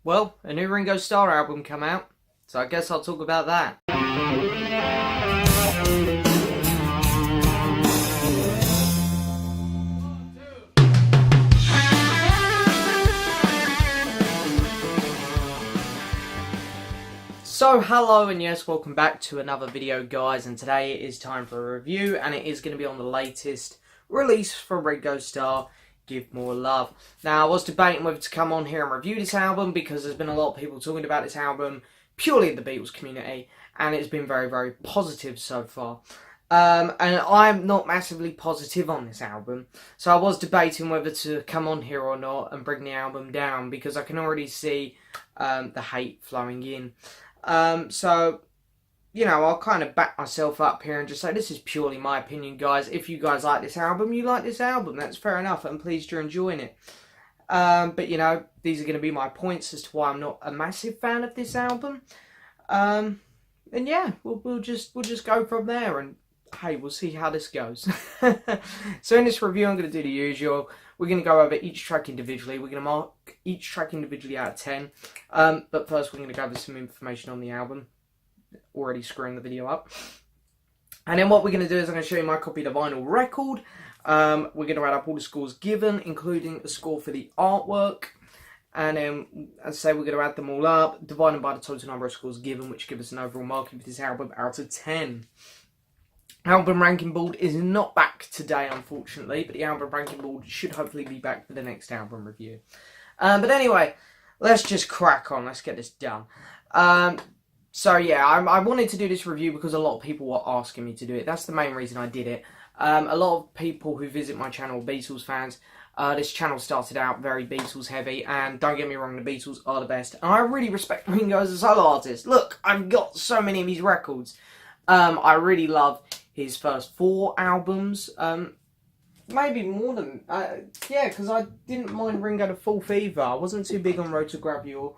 Well, a new Ringo Starr album come out, so I guess I'll talk about that. So hello and yes, welcome back to another video guys, and today it is time for a review and it is going to be on the latest release from Ringo Starr, Give More Love. Now I was debating whether to come on here and review this album because there's been a lot of people talking about this album purely in the Beatles community and it's been very, very positive so far. And I'm not massively positive on this album, so I was debating whether to come on here or not and bring the album down because I can already see the hate flowing in. So, you know, I'll kind of back myself up here and just say this is purely my opinion, guys. If you guys like this album, you like this album. That's fair enough. I'm pleased you're enjoying it. But, you know, these are going to be my points as to why I'm not a massive fan of this album. And yeah, we'll just go from there and, hey, we'll see how this goes. So in this review, I'm going to do the usual. We're going to go over each track individually. We're going to mark each track individually out of 10. But first, we're going to go over some information on the album. Already screwing the video up. And then what we're going to do is I'm going to show you my copy of the vinyl record. We're going to add up all the scores given, including a score for the artwork. And then, as I say, we're going to add them all up, divide them by the total number of scores given, which gives us an overall marking for this album out of 10. Album ranking board is not back today, unfortunately, but the album ranking board should hopefully be back for the next album review. But anyway, let's just crack on. Let's get this done. So yeah, I wanted to do this review because a lot of people were asking me to do it. That's the main reason I did it. A lot of people who visit my channel are Beatles fans. This channel started out very Beatles heavy, and don't get me wrong, the Beatles are the best. And I really respect Ringo as a solo artist. Look, I've got so many of his records. I really love his first 4 albums, maybe more than, yeah, because I didn't mind Ringo to Full Fever. I wasn't too big on Road to Gravure.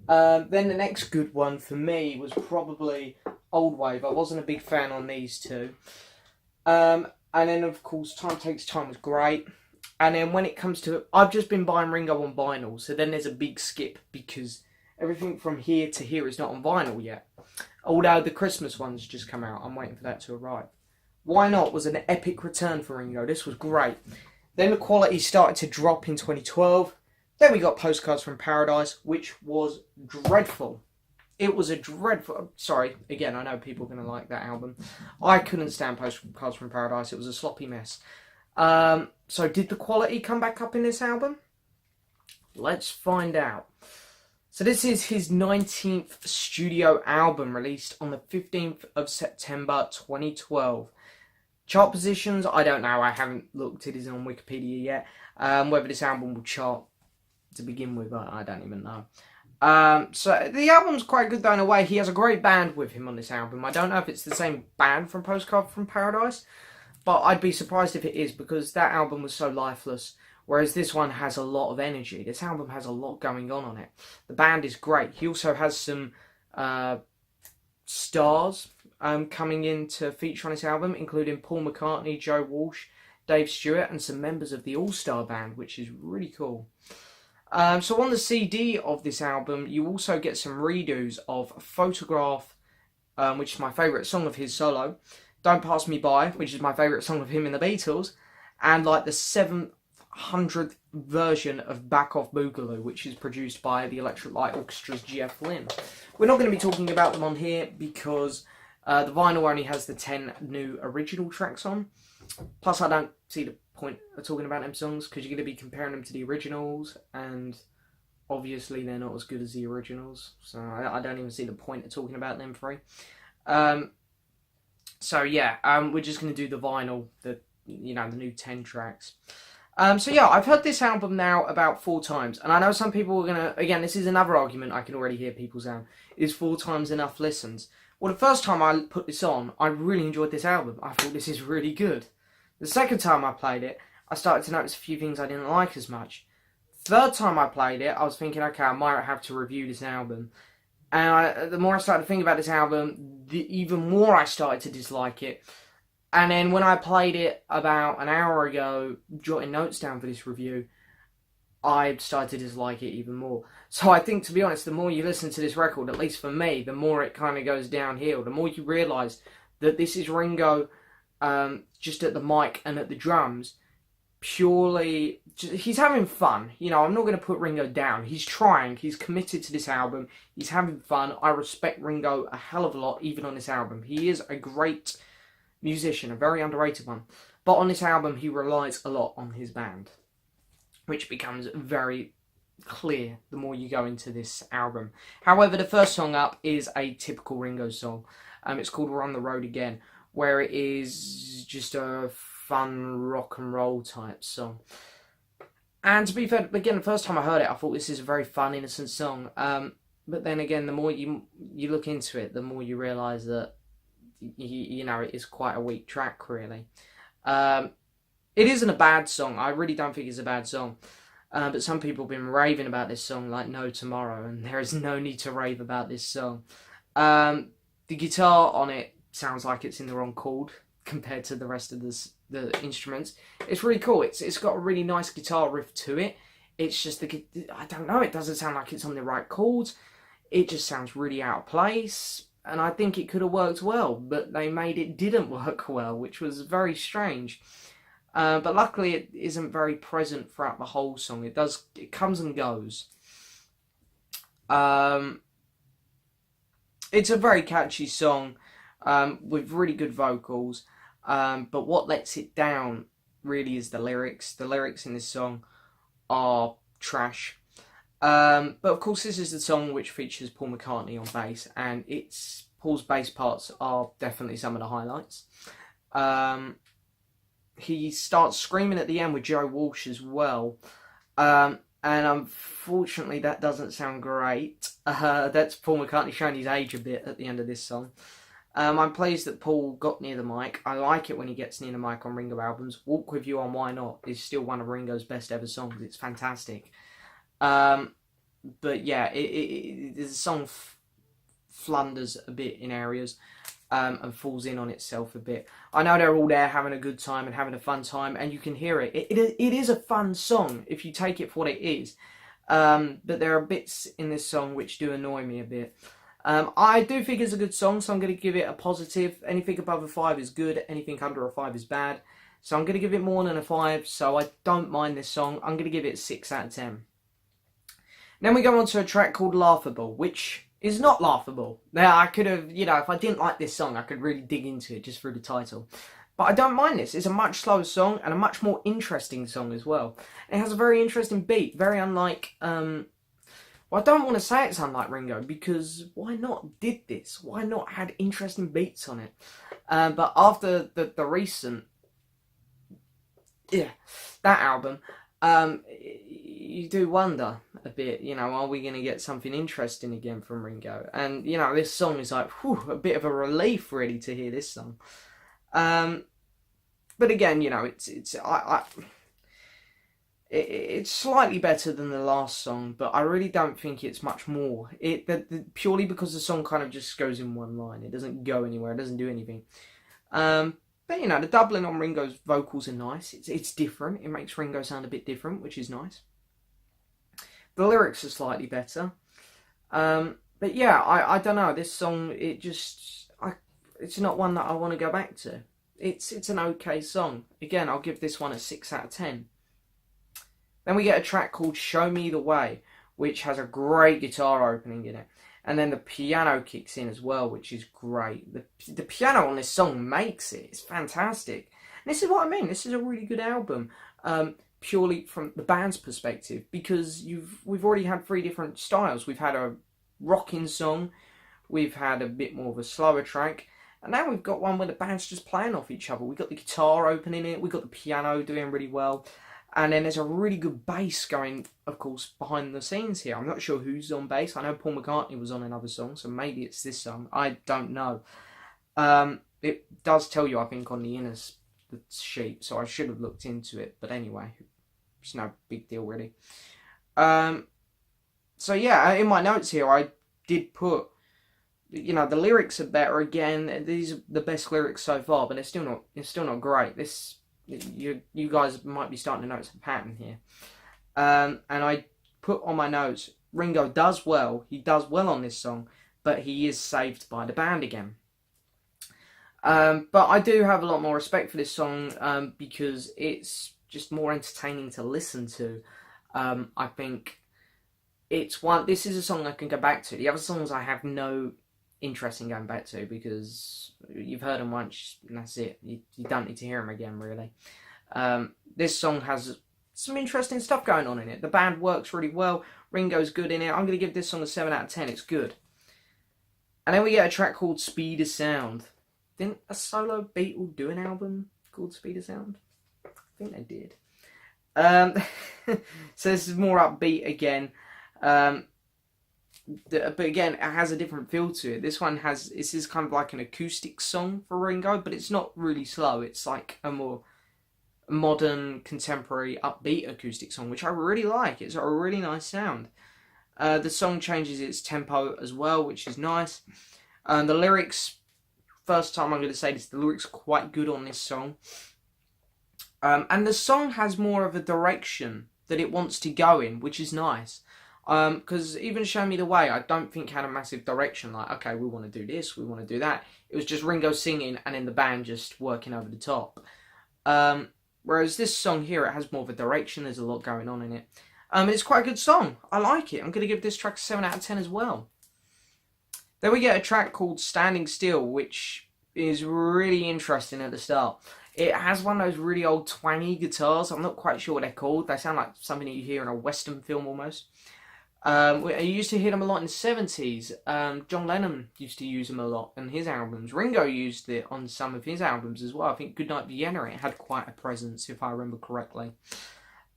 Then the next good one for me was probably Old Wave. I wasn't a big fan on these two. And then, of course, Time Takes Time was great. And then when it comes to, I've just been buying Ringo on vinyl, so then there's a big skip because everything from here to here is not on vinyl yet. Although the Christmas one's just come out, I'm waiting for that to arrive. Why Not was an epic return for Ringo. This was great. Then the quality started to drop in 2012. Then we got Postcards from Paradise, which was dreadful. It was a dreadful... Sorry, again, I know people are going to like that album. I couldn't stand Postcards from Paradise. It was a sloppy mess. So did the quality come back up in this album? Let's find out. So this is his 19th studio album, released on the 15th of September 2012. Chart positions, I don't know. I haven't looked. It isn't on Wikipedia yet. Whether this album will chart to begin with, I don't even know. So the album's quite good though in a way. He has a great band with him on this album. I don't know if it's the same band from Postcard from Paradise, but I'd be surprised if it is because that album was so lifeless. Whereas this one has a lot of energy. This album has a lot going on it. The band is great. He also has some stars coming in to feature on this album, including Paul McCartney, Joe Walsh, Dave Stewart, and some members of the All-Star Band, which is really cool. So on the CD of this album, you also get some redos of Photograph, which is my favourite song of his solo, Don't Pass Me By, which is my favourite song of him in the Beatles, and like the 700th version of Back Off Boogaloo, which is produced by the Electric Light Orchestra's Jeff Lynne. We're not going to be talking about them on here because the vinyl only has the 10 new original tracks on. Plus, I don't see the point of talking about them songs because you're going to be comparing them to the originals, and obviously they're not as good as the originals. So I don't even see the point of talking about them three. So yeah, we're just going to do the vinyl, the new 10 tracks. So yeah, I've heard this album now about 4 times, and I know some people are gonna, again, this is another argument I can already hear people saying, is 4 times enough listens? Well, the first time I put this on, I really enjoyed this album. I thought this is really good. The second time I played it, I started to notice a few things I didn't like as much. Third time I played it, I was thinking, okay, I might have to review this album. And the more I started to think about this album, the even more I started to dislike it. And then when I played it about an hour ago, jotting notes down for this review, I started to dislike it even more. So I think, to be honest, the more you listen to this record, at least for me, the more it kind of goes downhill. The more you realise that this is Ringo just at the mic and at the drums, purely, he's having fun. You know, I'm not going to put Ringo down. He's trying. He's committed to this album. He's having fun. I respect Ringo a hell of a lot, even on this album. He is a great musician, a very underrated one. But on this album, he relies a lot on his band, which becomes very clear the more you go into this album. However, the first song up is a typical Ringo song. It's called We're on the Road Again, where it is just a fun rock and roll type song. And to be fair, again, the first time I heard it, I thought this is a very fun, innocent song. But then again, the more you look into it, the more you realise that, you know, it is quite a weak track, really. It isn't a bad song. I really don't think it's a bad song. But some people have been raving about this song like no tomorrow, and there is no need to rave about this song. The guitar on it sounds like it's in the wrong chord compared to the rest of the instruments. It's really cool. It's got a really nice guitar riff to it. It's just I don't know, it doesn't sound like it's on the right chords. It just sounds really out of place, and I think it could have worked well, but they made it didn't work well, which was very strange. But luckily it isn't very present throughout the whole song. It comes and goes. It's a very catchy song with really good vocals. But what lets it down really is the lyrics. The lyrics in this song are trash. But of course this is the song which features Paul McCartney on bass, and Paul's bass parts are definitely some of the highlights. He starts screaming at the end with Joe Walsh as well. And unfortunately that doesn't sound great. That's Paul McCartney showing his age a bit at the end of this song. I'm pleased that Paul got near the mic. I like it when he gets near the mic on Ringo albums. Walk With You on Why Not is still one of Ringo's best ever songs. It's fantastic. But yeah, the song flunders a bit in areas and falls in on itself a bit. I know they're all there having a good time and having a fun time, and you can hear it. It is a fun song if you take it for what it is. But there are bits in this song which do annoy me a bit. I do think it's a good song, so I'm going to give it a positive. Anything above a 5 is good, anything under a 5 is bad. So I'm going to give it more than a 5, so I don't mind this song. I'm going to give it a 6 out of 10. Then we go on to a track called Laughable, which is not laughable. Now, I could have, you know, if I didn't like this song, I could really dig into it just through the title. But I don't mind this. It's a much slower song and a much more interesting song as well. It has a very interesting beat, very unlike... Well, I don't want to say it's unlike Ringo, because why not did this? Why not had interesting beats on it? But after the recent... Yeah, that album... you do wonder a bit, you know, are we going to get something interesting again from Ringo? And, you know, this song is like, whew, a bit of a relief, really, to hear this song. But again, you know, it's slightly better than the last song, but I really don't think it's much more. Purely because the song kind of just goes in one line. It doesn't go anywhere. It doesn't do anything. But, you know, the doubling on Ringo's vocals are nice. It's different. It makes Ringo sound a bit different, which is nice. The lyrics are slightly better. But yeah, I don't know. This song, it's not one that I want to go back to. It's an okay song. Again, I'll give this one a 6 out of 10. Then we get a track called Show Me the Way, which has a great guitar opening in it. And then the piano kicks in as well, which is great. The piano on this song makes it. It's fantastic. And this is what I mean. This is a really good album, purely from the band's perspective, because we've already had 3 different styles. We've had a rocking song, we've had a bit more of a slower track, and now we've got one where the band's just playing off each other. We've got the guitar opening it, we've got the piano doing really well. And then there's a really good bass going, of course, behind the scenes here. I'm not sure who's on bass. I know Paul McCartney was on another song, so maybe it's this song. I don't know. It does tell you, I think, on the inner sheet, so I should have looked into it. But anyway, it's no big deal, really. So yeah, in my notes here, I did put, you know, the lyrics are better. Again, these are the best lyrics so far, but it's still not great. You guys might be starting to notice a pattern here. And I put on my notes, Ringo does well. He does well on this song, but he is saved by the band again. But I do have a lot more respect for this song because it's just more entertaining to listen to. I think this is a song I can go back to. The other songs I have no interest in going back to because you've heard them once and that's it. You don't need to hear them again, really. This song has some interesting stuff going on in it. The band works really well. Ringo's good in it. I'm going to give this song a 7 out of 10. It's good. And then we get a track called Speed of Sound. Didn't a solo Beatle do an album called Speed of Sound? I think they did. So this is more upbeat again. But again, it has a different feel to it. This is kind of like an acoustic song for Ringo, but it's not really slow. It's like a more modern, contemporary, upbeat acoustic song, which I really like. It's a really nice sound. The song changes its tempo as well, which is nice. The lyrics, first time I'm going to say this, the lyrics are quite good on this song. And the song has more of a direction that it wants to go in, which is nice. Because even Show Me the Way, I don't think had a massive direction, like, okay, we want to do this, we want to do that. It was just Ringo singing and then the band just working over the top. Whereas this song here, it has more of a direction, there's a lot going on in it. It's quite a good song, I like it. I'm going to give this track a 7 out of 10 as well. Then we get a track called Standing Still, which is really interesting at the start. It has one of those really old twangy guitars. I'm not quite sure what they're called. They sound like something that you hear in a Western film almost. I used to hear them a lot in the 70s. John Lennon used to use them a lot in his albums. Ringo used it on some of his albums as well. I think Goodnight Vienna, it had quite a presence, if I remember correctly.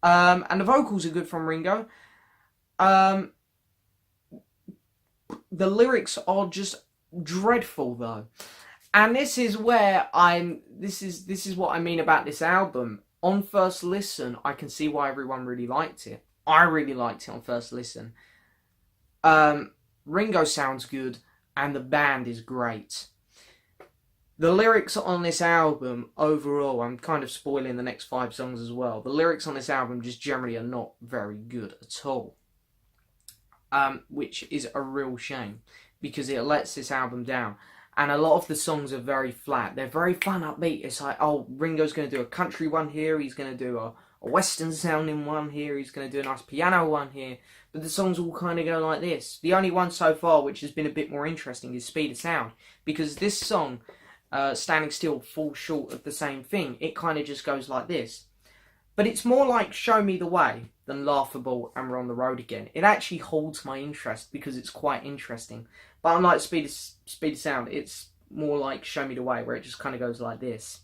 And the vocals are good from Ringo. The lyrics are just dreadful though. And this is where this is what I mean about this album. On first listen, I can see why everyone really liked it. I really liked it on first listen. Ringo sounds good, and the band is great. The lyrics on this album, overall, I'm kind of spoiling the next 5 songs as well. The lyrics on this album just generally are not very good at all. Which is a real shame, because it lets this album down. And a lot of the songs are very flat. They're very fun, upbeat. It's like, oh, Ringo's going to do a country one here. He's going to do a western sounding one here. He's going to do a nice piano one here. But the songs all kind of go like this. The only one so far which has been a bit more interesting is Speed of Sound. Because this song, Standing Still, falls short of the same thing. It kind of just goes like this. But it's more like Show Me the Way than Laughable and We're on the Road Again. It actually holds my interest because it's quite interesting. But unlike Speed of Sound, it's more like Show Me the Way, where it just kind of goes like this.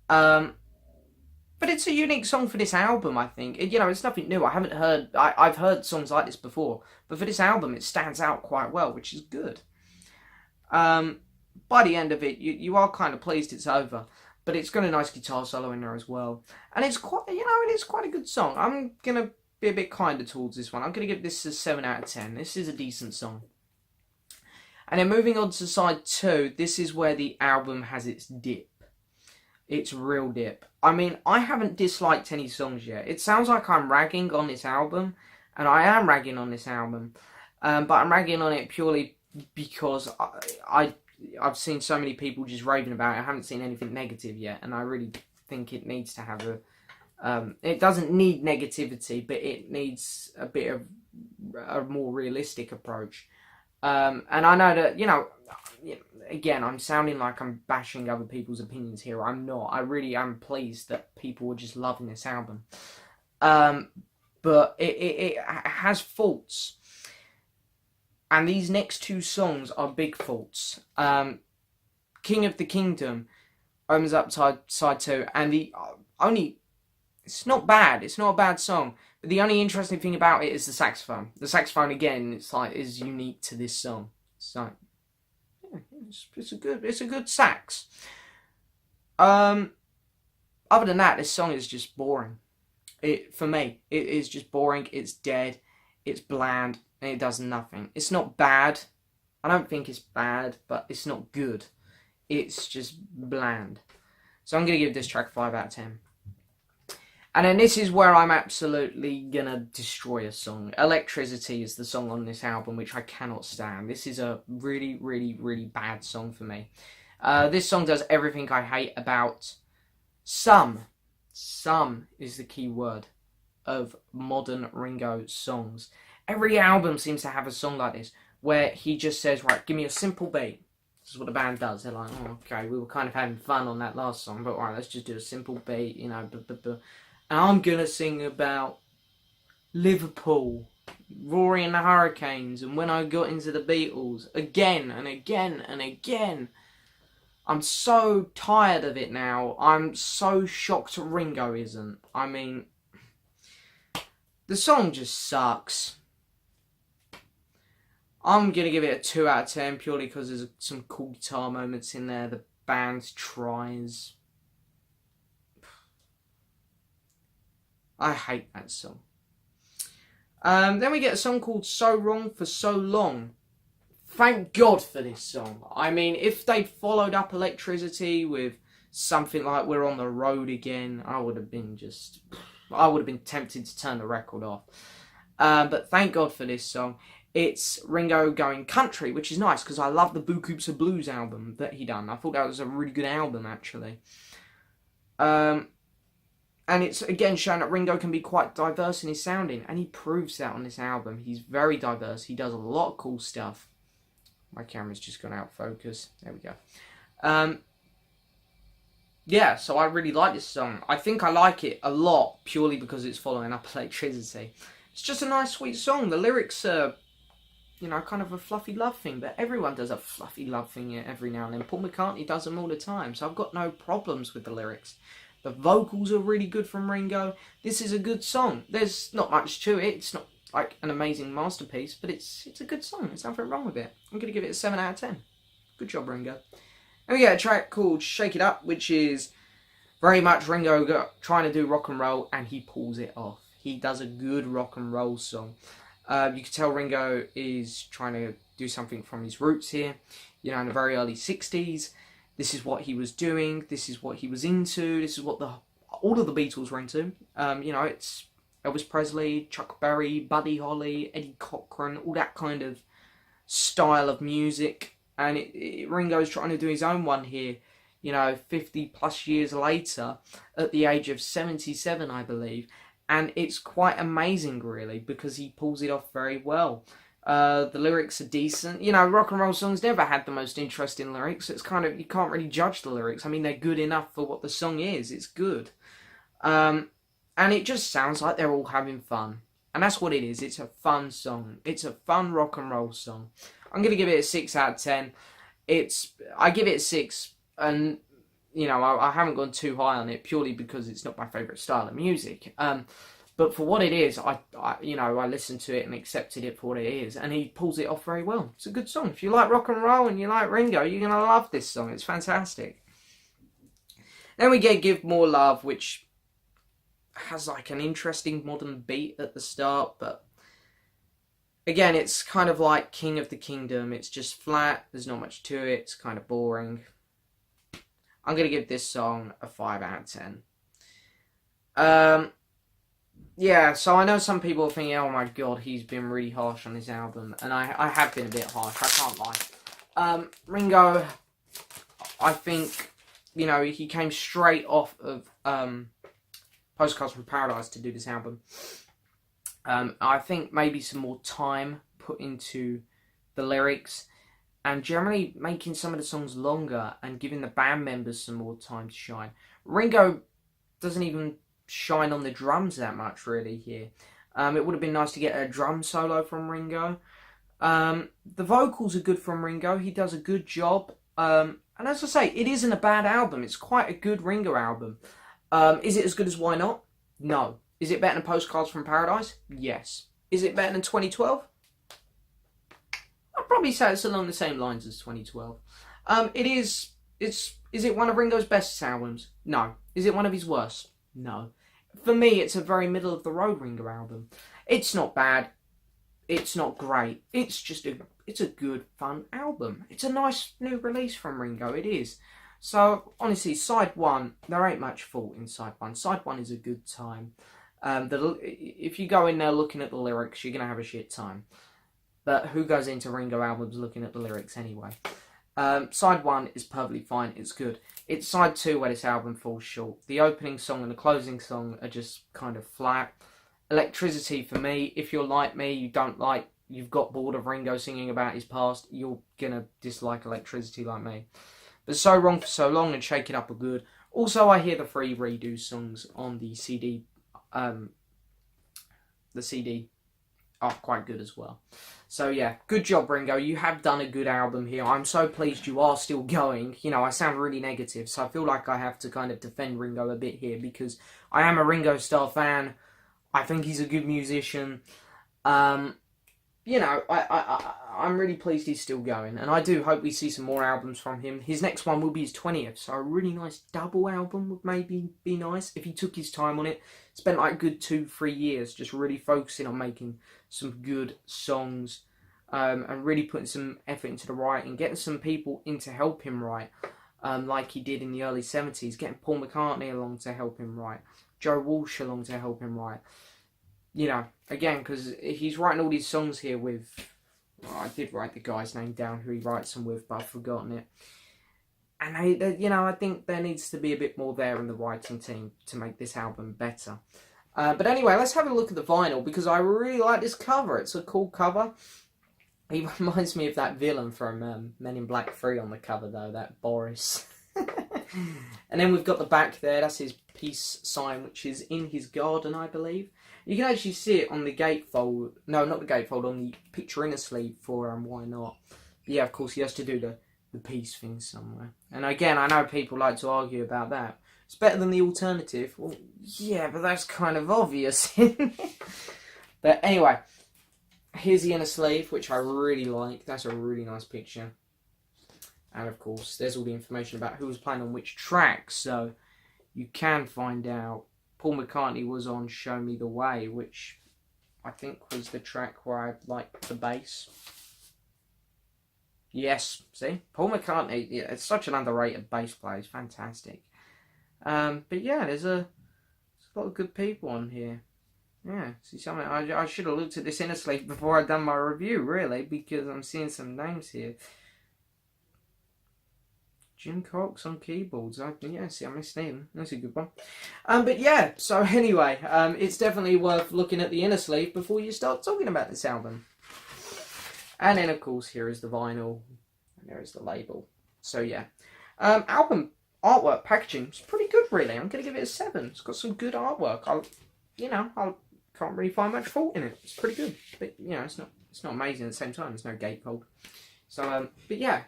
But it's a unique song for this album, I think. It's nothing new. I've heard songs like this before. But for this album, it stands out quite well, which is good. By the end of it, you are kind of pleased it's over. But it's got a nice guitar solo in there as well. And it's quite, it is quite a good song. I'm going to be a bit kinder towards this one. I'm going to give this a 7 out of 10. This is a decent song. And then moving on to side 2, this is where the album has its dip. Its real dip. I mean, I haven't disliked any songs yet. It sounds like I'm ragging on this album. And I am ragging on this album. But I'm ragging on it purely because I've seen so many people just raving about it. I haven't seen anything negative yet, and I really think it needs to have it doesn't need negativity, but it needs a bit of a more realistic approach. And I know that, again, I'm sounding like I'm bashing other people's opinions here. I'm not. I really am pleased that people are just loving this album. But it has faults. And these next 2 songs are big faults. King of the Kingdom opens up side 2. And it's not bad. It's not a bad song. But the only interesting thing about it is the saxophone. The saxophone, again, is unique to this song. So, yeah, it's a good sax. Other than that, this song is just boring. For me, it is just boring. It's dead. It's bland. And it does nothing. It's not bad. I don't think it's bad, but it's not good. It's just bland. So I'm going to give this track 5 out of 10. And then this is where I'm absolutely gonna destroy a song. Electricity is the song on this album, which I cannot stand. This is a really, really, really bad song for me. This song does everything I hate about some is the key word of modern Ringo songs. Every album seems to have a song like this, where he just says, right, give me a simple beat. This is what the band does. They're like, oh, okay, we were kind of having fun on that last song, but right, let's just do a simple beat, you know, and I'm going to sing about Liverpool, Rory and the Hurricanes, and when I got into the Beatles, again and again and again. I'm so tired of it now. I'm so shocked Ringo isn't. I mean, the song just sucks. I'm going to give it a 2 out of 10 purely because there's some cool guitar moments in there. The band tries. I hate that song. Then we get a song called So Wrong for So Long. Thank God for this song. I mean, if they followed up Electricity with something like We're on the Road Again, I would have been tempted to turn the record off. But thank God for this song. It's Ringo going country, which is nice because I love the Boo Coops of Blues album that he done. I thought that was a really good album, actually. And it's, again, showing that Ringo can be quite diverse in his sounding, and he proves that on this album. He's very diverse. He does a lot of cool stuff. My camera's just gone out of focus. There we go. Yeah, so I really like this song. I think I like it a lot purely because it's following up Electricity. It's just a nice, sweet song. The lyrics are, you know, kind of a fluffy love thing, but everyone does a fluffy love thing every now and then. Paul McCartney does them all the time, so I've got no problems with the lyrics. The vocals are really good from Ringo. This is a good song. There's not much to it. It's not like an amazing masterpiece, but it's a good song. There's nothing wrong with it. I'm going to give it a 7 out of 10. Good job, Ringo. And we get a track called Shake It Up, which is very much Ringo trying to do rock and roll, and he pulls it off. He does a good rock and roll song. You can tell Ringo is trying to do something from his roots here. You know, in the very early 60s, this is what he was doing. This is what he was into. This is what all of the Beatles were into. You know, it's Elvis Presley, Chuck Berry, Buddy Holly, Eddie Cochran, all that kind of style of music. And Ringo's trying to do his own one here, you know, 50 plus years later, at the age of 77, I believe. And it's quite amazing, really, because he pulls it off very well. The lyrics are decent. You know, rock and roll songs never had the most interesting lyrics. It's kind of, you can't really judge the lyrics. I mean, they're good enough for what the song is. It's good. And it just sounds like they're all having fun. And that's what it is. It's a fun song. It's a fun rock and roll song. I'm going to give it a 6 out of 10. I give it a 6, and, you know, I haven't gone too high on it purely because it's not my favourite style of music. But for what it is, I listened to it and accepted it for what it is, and he pulls it off very well. It's a good song. If you like rock and roll and you like Ringo, you're going to love this song. It's fantastic. Then we get Give More Love, which has like an interesting modern beat at the start, but again, it's kind of like King of the Kingdom. It's just flat. There's not much to it. It's kind of boring. I'm going to give this song a 5 out of 10. Yeah, so I know some people are thinking, oh my god, he's been really harsh on this album. And I have been a bit harsh, I can't lie. Ringo, I think, you know, he came straight off of Postcards from Paradise to do this album. I think maybe some more time put into the lyrics, and generally making some of the songs longer and giving the band members some more time to shine. Ringo doesn't even shine on the drums that much, really, here. It would have been nice to get a drum solo from Ringo. The vocals are good from Ringo. He does a good job. And as I say, it isn't a bad album. It's quite a good Ringo album. Is it as good as Why Not? No. Is it better than Postcards from Paradise? Yes. Is it better than 2012? I'd probably say it's along the same lines as 2012. Is it one of Ringo's best albums? No. Is it one of his worst? No. For me, it's a very middle of the road Ringo album. It's not bad. It's not great. It's just it's a good, fun album. It's a nice new release from Ringo. It is. So, honestly, side one, there ain't much fault in side one. Side one is a good time. If you go in there looking at the lyrics, you're going to have a shit time. But who goes into Ringo albums looking at the lyrics anyway? Side one is perfectly fine, it's good. It's side two where this album falls short. The opening song and the closing song are just kind of flat. Electricity for me, if you're like me, you've got bored of Ringo singing about his past, you're gonna dislike Electricity like me. But So Wrong for So Long and Shake It Up are good. Also, I hear the 3 redo songs on the CD. The CD are quite good as well. So yeah, good job, Ringo. You have done a good album here. I'm so pleased you are still going. You know, I sound really negative, so I feel like I have to kind of defend Ringo a bit here because I am a Ringo Starr fan. I think he's a good musician. You know, I'm really pleased he's still going, and I do hope we see some more albums from him. His next one will be his 20th, so a really nice double album would maybe be nice if he took his time on it. Spent like a good 2-3 years just really focusing on making some good songs, and really putting some effort into the writing, getting some people in to help him write, like he did in the early 70s, getting Paul McCartney along to help him write, Joe Walsh along to help him write. You know, again, because he's writing all these songs here with... Well, I did write the guy's name down who he writes them with, but I've forgotten it. And, you know, I think there needs to be a bit more there in the writing team to make this album better. But anyway, let's have a look at the vinyl, because I really like this cover. It's a cool cover. He reminds me of that villain from Men in Black 3 on the cover, though, that Boris. And then we've got the back there. That's his peace sign, which is in his garden, I believe. You can actually see it on the gatefold. No, not the gatefold, on the picture inner sleeve for Why Not. But yeah, of course, he has to do the peace thing somewhere. And again, I know people like to argue about that. It's better than the alternative. Well, yeah, but that's kind of obvious. But anyway, here's the inner sleeve, which I really like. That's a really nice picture. And of course, there's all the information about who was playing on which tracks, so you can find out. Paul McCartney was on Show Me the Way, which I think was the track where I liked the bass. Yes, see? Paul McCartney, yeah, it's such an underrated bass player. He's fantastic. But yeah, there's a lot of good people on here. Yeah, see something. I should have looked at this inner sleeve before I'd done my review, really, because I'm seeing some names here. Jim Cox on keyboards. Yeah, see, I missed him. That's a good one. But yeah, so anyway, it's definitely worth looking at the inner sleeve before you start talking about this album. And then, of course, here is the vinyl. And there is the label. So yeah. Album artwork packaging is pretty good, really. I'm going to give it a 7. It's got some good artwork. I can't really find much fault in it. It's pretty good. But, you know, it's not amazing at the same time. There's no gatefold. So, but yeah,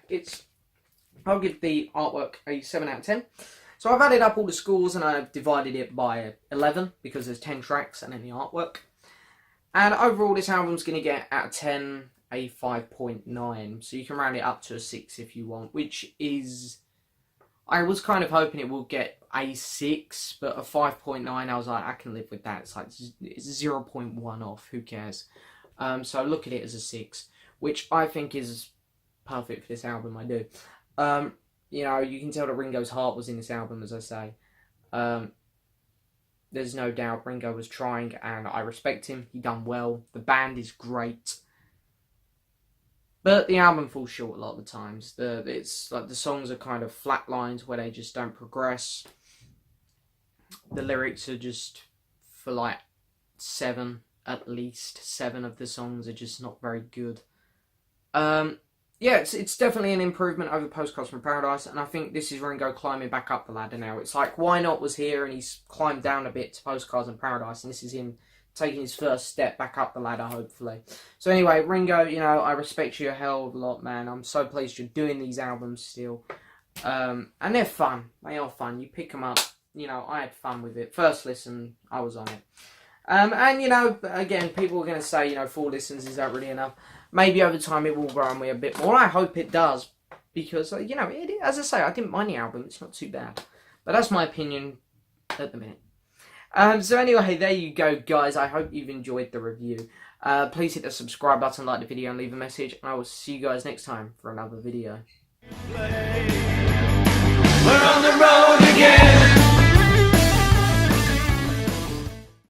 I'll give the artwork a 7 out of 10. So I've added up all the scores and I've divided it by 11 because there's 10 tracks and then the artwork. And overall this album's going to get out of 10 a 5.9. So you can round it up to a 6 if you want, which is... I was kind of hoping it will get a 6, but a 5.9 I was like, I can live with that. It's like it's 0.1 off, who cares? So look at it as a 6, which I think is perfect for this album, I do. You know, you can tell that Ringo's heart was in this album, as I say. There's no doubt Ringo was trying, and I respect him. He done well. The band is great. But the album falls short a lot of the times. It's like the songs are kind of flatlined where they just don't progress. The lyrics are just, for like 7, at least 7 of the songs are just not very good. Yeah, it's definitely an improvement over Postcards from Paradise, and I think this is Ringo climbing back up the ladder now. It's like Why Not was here, and he's climbed down a bit to Postcards from Paradise, and this is him taking his first step back up the ladder, hopefully. So anyway, Ringo, you know, I respect you a hell of a lot, man. I'm so pleased you're doing these albums still. And they're fun. They are fun. You pick them up. You know, I had fun with it. First listen, I was on it. And, you know, again, people are going to say, you know, 4 listens, is that really enough? Maybe over time it will grow on me a bit more. I hope it does. Because, you know, as I say, I didn't mind the album. It's not too bad. But that's my opinion at the minute. So anyway, there you go, guys. I hope you've enjoyed the review. Please hit the subscribe button, like the video, and leave a message. And I will see you guys next time for another video. We're on the road again.